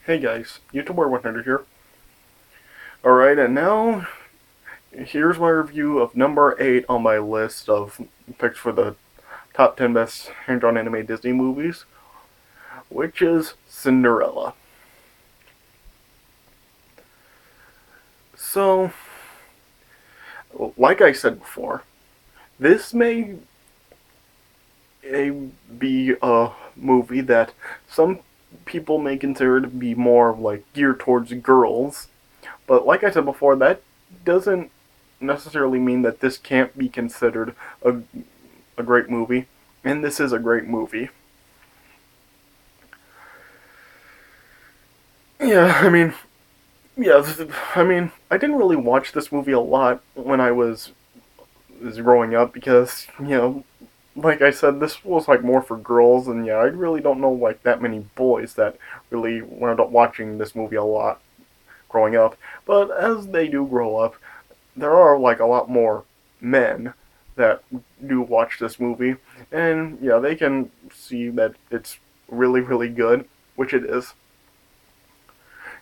Hey guys, YouTuber 100 here. Alright, and now here's my review of number 8 on my list of picks for the top 10 best hand-drawn anime Disney movies, which is Cinderella. So, like I said before, this may be a movie that some people may consider to be more like geared towards girls, but like I said before, that doesn't necessarily mean that this can't be considered a great movie, and this is a great movie. Yeah, yeah, I didn't really watch this movie a lot when I was growing up because, like I said, this was like more for girls, and yeah, I really don't know like that many boys that really wound up watching this movie a lot growing up. But as they do grow up, there are like a lot more men that do watch this movie, and yeah, they can see that it's really, really good, which it is.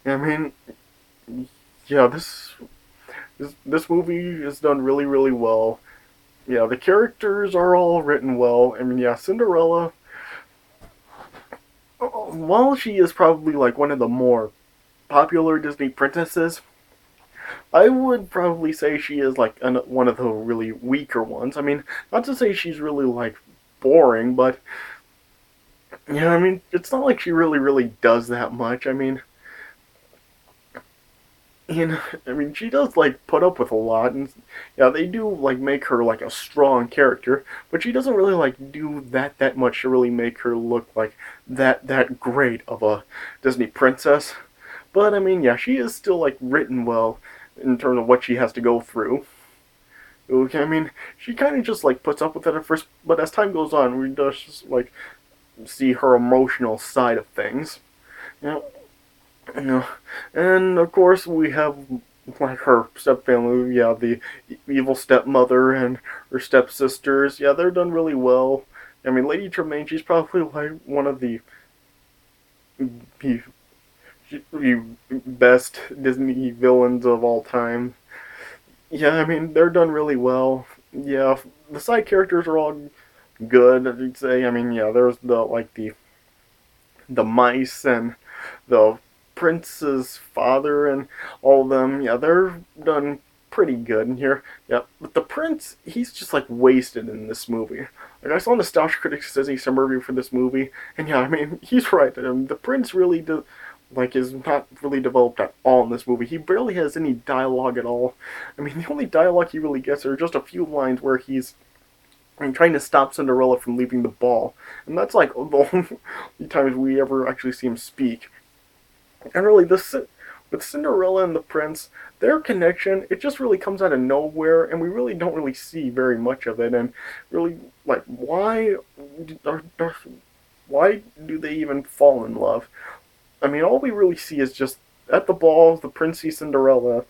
I mean, yeah, this movie is done really, really well. Yeah, the characters are all written well. Yeah, Cinderella, while she is probably like one of the more popular Disney princesses, I would probably say she is like one of the really weaker ones. Not to say she's really like boring, but yeah, it's not like she really, really does that much. She does like put up with a lot, and yeah, they do like make her like a strong character, but she doesn't really like do that much to really make her look like that great of a Disney princess. But yeah, she is still like written well in terms of what she has to go through. Okay, she kind of just like puts up with it at first, but as time goes on, we just like see her emotional side of things. You know, you know, and of course we have like her stepfamily, yeah, the evil stepmother and her stepsisters. Yeah, they're done really well. Lady Tremaine, she's probably like one of the best Disney villains of all time. Yeah, they're done really well. Yeah, the side characters are all good, I'd say. Yeah, there's the mice and the prince's father and all of them. Yeah, they're done pretty good in here. Yeah, but the prince, he's just like wasted in this movie. Like I saw Nostalgia Critics says he's some review for this movie, and yeah, he's right. The prince really is not really developed at all in this movie. He barely has any dialogue at all. The only dialogue he really gets are just a few lines where he's trying to stop Cinderella from leaving the ball, and that's like the only times we ever actually see him speak. And really, this with Cinderella and the prince, their connection, it just really comes out of nowhere, and we really don't really see very much of it. And really, like, why do they even fall in love? All we really see is just at the ball, the prince sees Cinderella,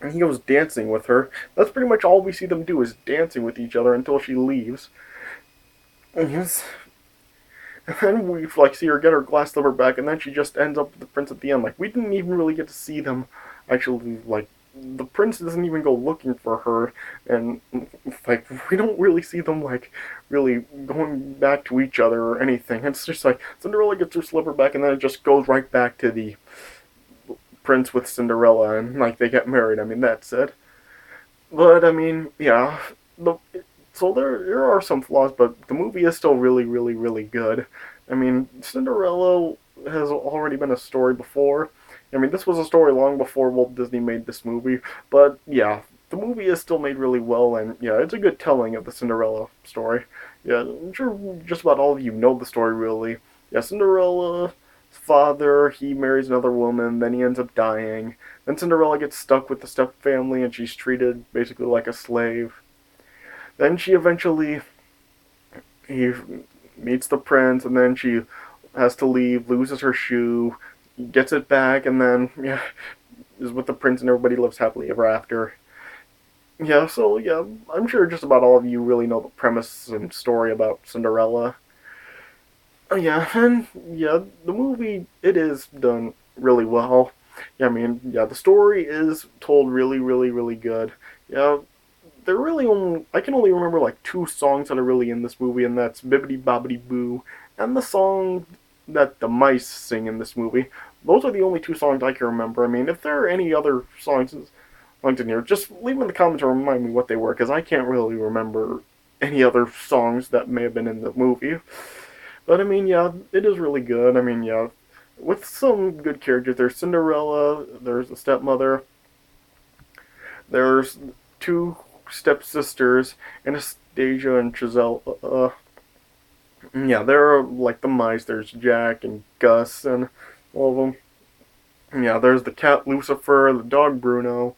and he goes dancing with her. That's pretty much all we see them do is dancing with each other until she leaves. And yes, and then we like see her get her glass slipper back, and then she just ends up with the prince at the end. Like we didn't even really get to see them actually like the prince doesn't even go looking for her, and like we don't really see them like really going back to each other or anything. It's just like Cinderella gets her slipper back, and then it just goes right back to the prince with Cinderella, and like they get married. That's it. But yeah, the so there are some flaws, but the movie is still really, really, really good. Cinderella has already been a story before. This was a story long before Walt Disney made this movie, but yeah, the movie is still made really well, and yeah, it's a good telling of the Cinderella story. Yeah, I'm sure just about all of you know the story, really. Yeah, Cinderella's father, he marries another woman, then he ends up dying. Then Cinderella gets stuck with the step family, and she's treated basically like a slave. Then she eventually he meets the prince, and then she has to leave, loses her shoe, gets it back, and then yeah, is with the prince, and everybody lives happily ever after. Yeah, so yeah, I'm sure just about all of you really know the premise and story about Cinderella. Oh yeah, and yeah, the movie it is done really well. Yeah, I mean, yeah, the story is told really, really, really good. Yeah, there really only I can only remember like two songs that are really in this movie, and that's Bibbidi Bobbidi Boo and the song that the mice sing in this movie. Those are the only two songs I can remember. I mean, if there are any other songs in here, just leave them in the comments or remind me what they were, because I can't really remember any other songs that may have been in the movie. But I mean, yeah, it is really good. I mean, yeah, with some good characters. There's Cinderella, there's the stepmother, there's two stepsisters, Anastasia and Giselle. Yeah, there are like the mice. There's Jack and Gus and all of them. Yeah, there's the cat Lucifer, the dog Bruno.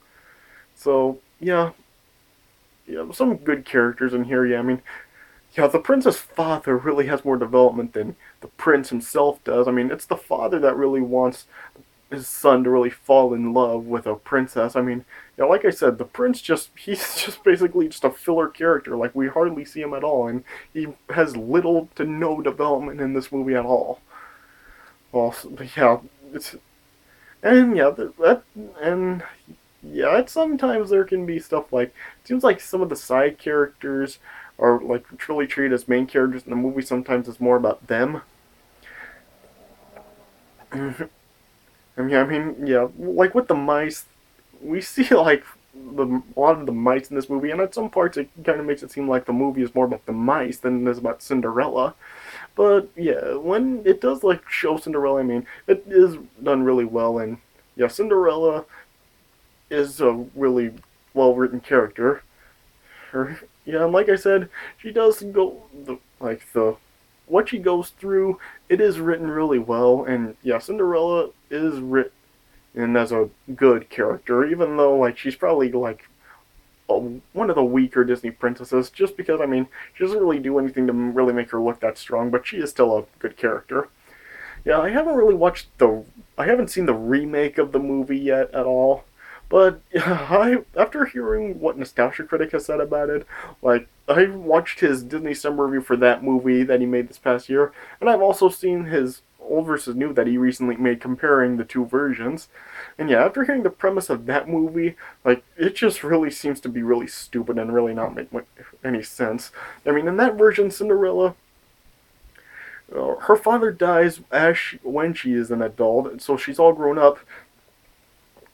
So yeah, yeah, some good characters in here. Yeah, I mean, yeah, the prince's father really has more development than the prince himself does. I mean, it's the father that really wants his son to really fall in love with a princess. I mean, yeah, like I said, the prince he's just basically just a filler character. Like we hardly see him at all, and he has little to no development in this movie at all. Well, yeah, it's and yeah, that and yeah, sometimes there can be stuff like it seems like some of the side characters are like truly treated as main characters in the movie. Sometimes it's more about them. Yeah, like with the mice, we see like a lot of the mice in this movie, and at some parts it kind of makes it seem like the movie is more about the mice than it is about Cinderella. But yeah, when it does like show Cinderella, I mean, it is done really well, and yeah, Cinderella is a really well written character. Yeah, and like I said, she does go the what she goes through. It is written really well, and yeah, Cinderella is written as a good character, even though like she's probably like one of the weaker Disney princesses, just because I mean she doesn't really do anything to really make her look that strong, but she is still a good character. Yeah, I haven't seen the remake of the movie yet at all. But after hearing what Nostalgia Critic has said about it, like I watched his Disney Summer review for that movie that he made this past year, and I've also seen his old versus new that he recently made comparing the two versions. And yeah, after hearing the premise of that movie, like it just really seems to be really stupid and really not make any sense. I mean, in that version, Cinderella her father dies when she is an adult, and so she's all grown up.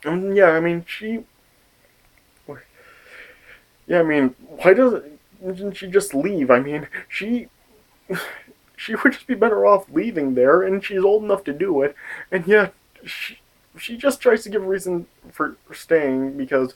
And yeah, I mean, yeah, I mean, why doesn't she just leave? I mean, she would just be better off leaving there, and she's old enough to do it. And yeah, she just tries to give a reason for staying because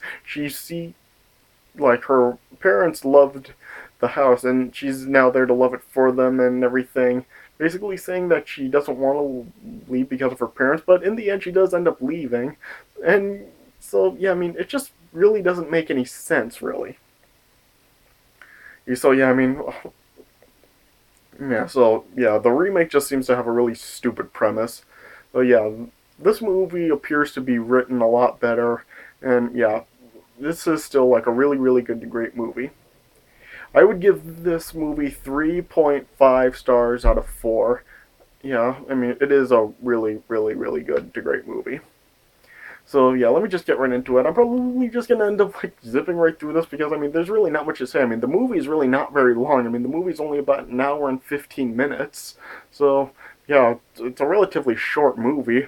like her parents loved the house, and she's now there to love it for them and everything. Basically saying that she doesn't want to leave because of her parents, but in the end, she does end up leaving. And so, yeah, I mean, it just really doesn't make any sense, really. So, yeah, I mean, yeah, so, yeah, the remake just seems to have a really stupid premise. So, yeah, this movie appears to be written a lot better, and yeah, this is still like a really, really good to great movie. I would give this movie 3.5 stars out of 4. Yeah, I mean, it is a really, really, really good to great movie. So yeah, let me just get right into it. I'm probably just gonna end up like zipping right through this because I mean, there's really not much to say. I mean, the movie is really not very long. I mean, the movie's only about an hour and 15 minutes. So yeah, it's a relatively short movie.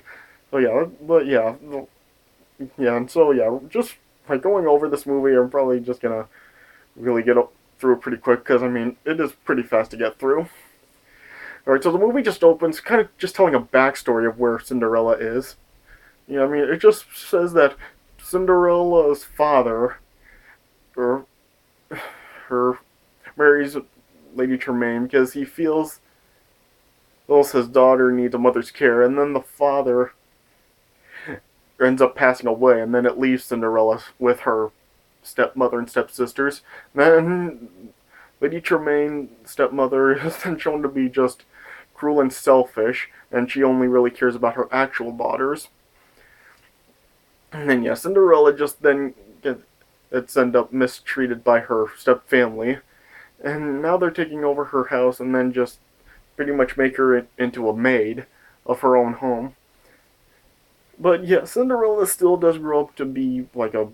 So yeah, but yeah, yeah, and so yeah, just like going over this movie, I'm probably just gonna really get through it pretty quick because I mean, it is pretty fast to get through. All right, so the movie just opens, kind of just telling a backstory of where Cinderella is. You know, I mean, it just says that Cinderella's father, or her, marries Lady Tremaine because he feels his daughter needs a mother's care, and then the father ends up passing away, and then it leaves Cinderella with her stepmother and stepsisters. Then Lady Tremaine, stepmother, is then shown to be just cruel and selfish, and she only really cares about her actual daughters. And then yeah, Cinderella just then it's end up mistreated by her step family, and now they're taking over her house, and then just pretty much make her into a maid of her own home. But yeah, Cinderella still does grow up to be like a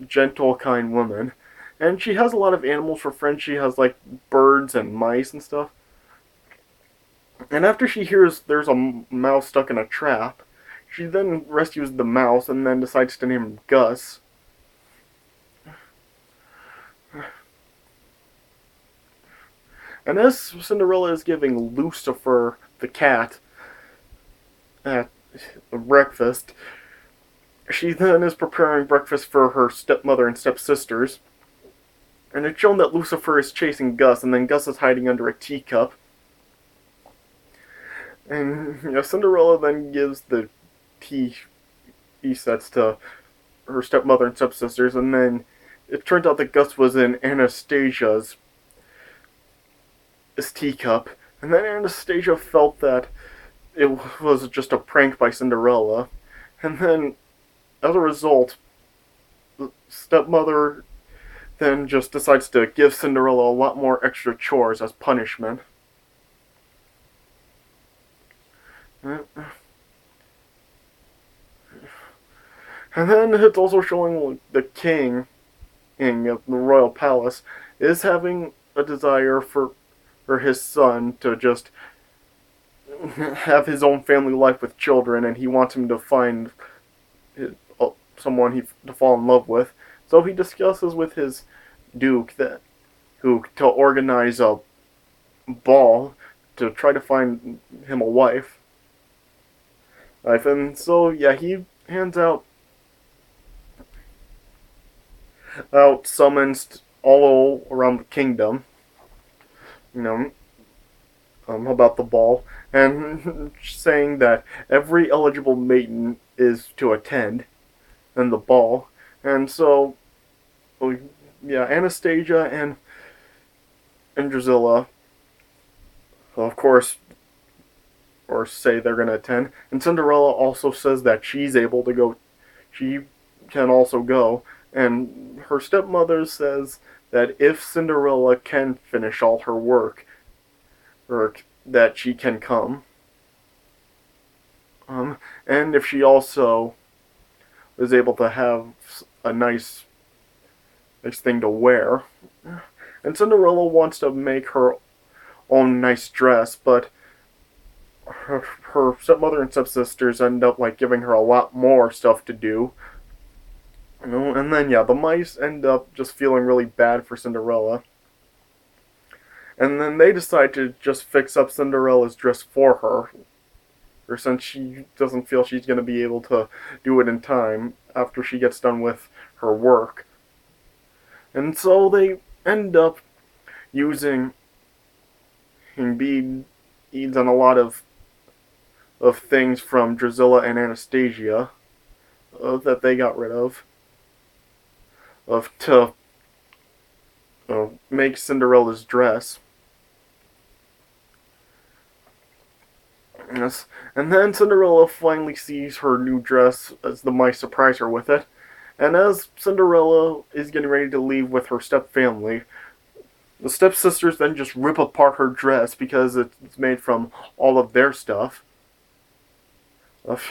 gentle, kind woman. And she has a lot of animals for friends. She has like birds and mice and stuff. And after she hears there's a mouse stuck in a trap, she then rescues the mouse and then decides to name him Gus. And as Cinderella is giving Lucifer, the cat, at breakfast, she then is preparing breakfast for her stepmother and stepsisters. And it's shown that Lucifer is chasing Gus, and then Gus is hiding under a teacup. And Cinderella then gives the tea sets to her stepmother and stepsisters, and then it turned out that Gus was in Anastasia's teacup. And then Anastasia felt that it was just a prank by Cinderella. And then, as a result, the stepmother then just decides to give Cinderella a lot more extra chores as punishment. And then it's also showing the king of the royal palace is having a desire for his son to just have his own family life with children, and he wants him to find someone to fall in love with. So he discusses with his duke to organize a ball to try to find him a wife. And so yeah, he hands out summons all around the kingdom, about the ball, and saying that every eligible maiden is to attend in the ball. And so, yeah, Anastasia and Drusilla, of course, or say they're going to attend. And Cinderella also says that she's able to go. She can also go. And her stepmother says that if Cinderella can finish all her work, or that she can come. And if she also is able to have a nice thing to wear. And Cinderella wants to make her own nice dress, but her stepmother and stepsisters end up giving her a lot more stuff to do. And then yeah, the mice end up just feeling really bad for Cinderella. And then they decide to just fix up Cinderella's dress for her. Or since she doesn't feel she's going to be able to do it in time after she gets done with her work. And so they end up using beads and a lot of things from Drusilla and Anastasia that they got rid of to make Cinderella's dress. Yes. And then Cinderella finally sees her new dress as the mice surprise her with it. And as Cinderella is getting ready to leave with her stepfamily, the stepsisters then just rip apart her dress because it's made from all of their stuff.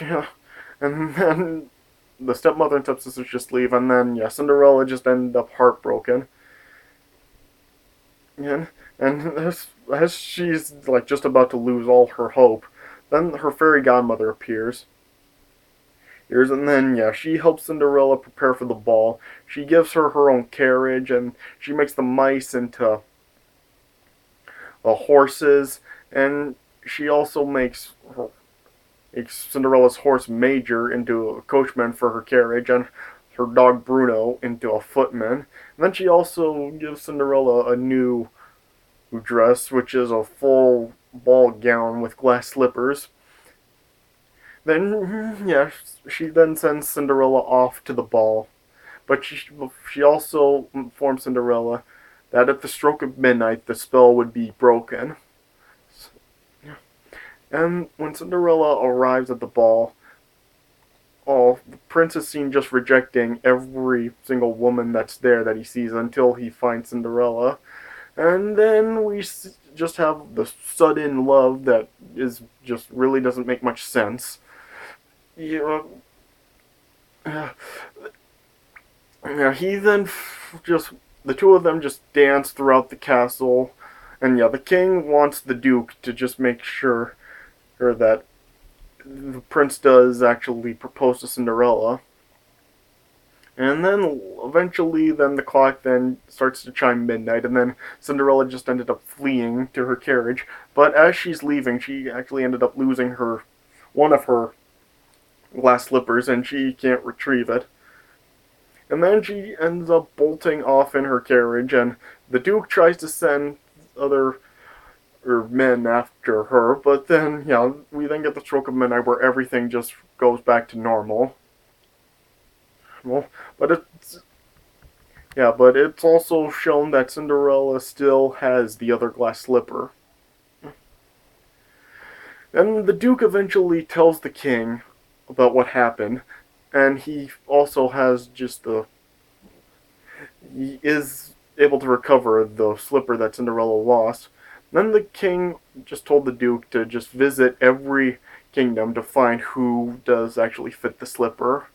Yeah. And then the stepmother and stepsisters just leave, and then yeah, Cinderella just ended up heartbroken. And as she's just about to lose all her hope, then her fairy godmother appears. And then yeah, she helps Cinderella prepare for the ball. She gives her her own carriage, and she makes the mice into horses, and she also makes Cinderella's horse Major into a coachman for her carriage, and her dog Bruno into a footman. And then she also gives Cinderella a new dress, which is a full ball gown with glass slippers. Then, yeah, she then sends Cinderella off to the ball. But she also informs Cinderella that at the stroke of midnight, the spell would be broken. And when Cinderella arrives at the ball, the prince is seen just rejecting every single woman that's there that he sees until he finds Cinderella. And then just have the sudden love that is just really doesn't make much sense. Yeah, yeah, he then just the two of them just dance throughout the castle, and yeah, the king wants the duke to just make sure that the prince does actually propose to Cinderella. And then eventually, then the clock then starts to chime midnight, and then Cinderella just ended up fleeing to her carriage. But as she's leaving, she actually ended up losing one of her glass slippers, and she can't retrieve it. And then she ends up bolting off in her carriage, and the Duke tries to send other men after her, but then, yeah, we then get the stroke of midnight where everything just goes back to normal. Well, but it's yeah, but it's also shown that Cinderella still has the other glass slipper. And the Duke eventually tells the king about what happened, and he also has just the he is able to recover the slipper that Cinderella lost. Then the king just told the Duke to just visit every kingdom to find who does actually fit the slipper.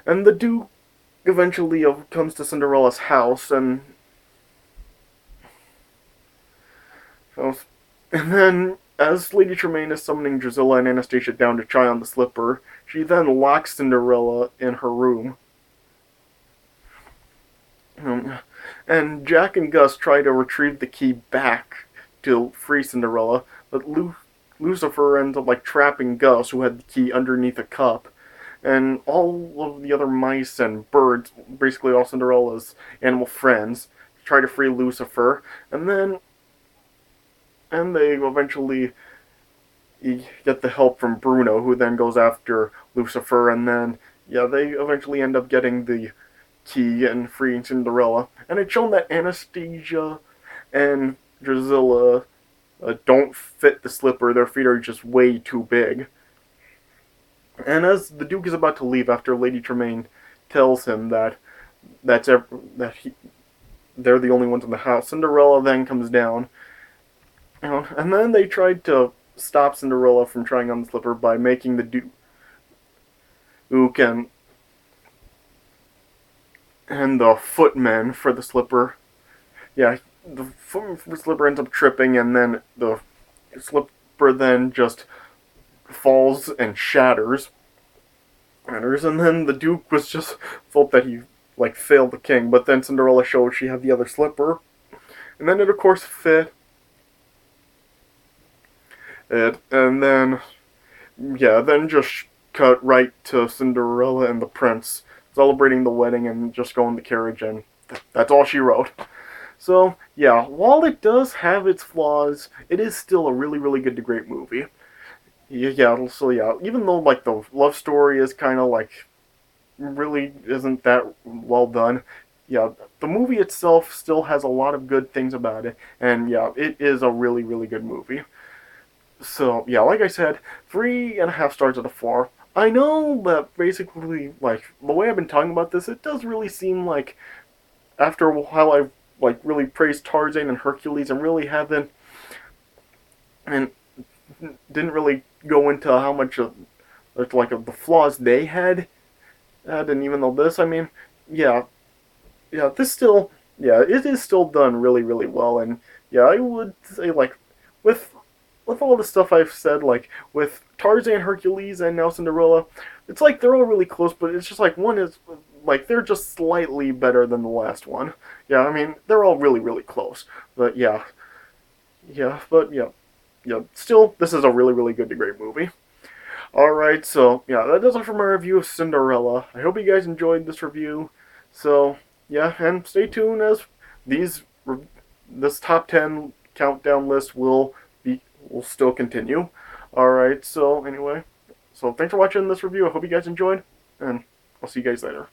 And the Duke eventually comes to Cinderella's house, and then as Lady Tremaine is summoning Drusilla and Anastasia down to try on the slipper, she then locks Cinderella in her room. And Jack and Gus try to retrieve the key back to free Cinderella, but Lucifer ends up trapping Gus, who had the key, underneath a cup. And all of the other mice and birds, basically all Cinderella's animal friends, try to free Lucifer, and they eventually get the help from Bruno, who then goes after Lucifer, and then yeah, they eventually end up getting the key and freeing Cinderella. And it's shown that Anastasia and Drusilla don't fit the slipper; their feet are just way too big. And as the Duke is about to leave after Lady Tremaine tells him that they're the only ones in the house, Cinderella then comes down, and then they tried to stop Cinderella from trying on the slipper by making the Duke and the footmen for the slipper. Yeah, the footman for the slipper ends up tripping, and then the slipper then just falls and shatters. And then the Duke was just thought that he failed the king, but then Cinderella showed she had the other slipper, and then it of course fit. And then then just cut right to Cinderella and the prince celebrating the wedding and just going in the carriage, and that's all she wrote. So yeah, while it does have its flaws, it is still a really, really good to great movie. Yeah, so yeah, even though the love story is kind of really isn't that well done, yeah, the movie itself still has a lot of good things about it, and yeah, it is a really, really good movie. So yeah, like I said, 3.5 stars out of 4. I know that basically, the way I've been talking about this, it does really seem like after a while I've really praised Tarzan and Hercules and really haven't and didn't really go into how much of the flaws they had. And even though this, I mean, yeah, this still, it is still done really, really well. And yeah, I would say with all the stuff I've said, with Tarzan, Hercules, and now Cinderella, it's they're all really close, but it's just one is they're just slightly better than the last one. Yeah, I mean they're all really, really close, but still, this is a really, really good to great movie. Alright, so yeah, that does it for my review of Cinderella. I hope you guys enjoyed this review. So yeah, and stay tuned as this top 10 countdown list will still continue. Alright, so anyway, so thanks for watching this review. I hope you guys enjoyed, and I'll see you guys later.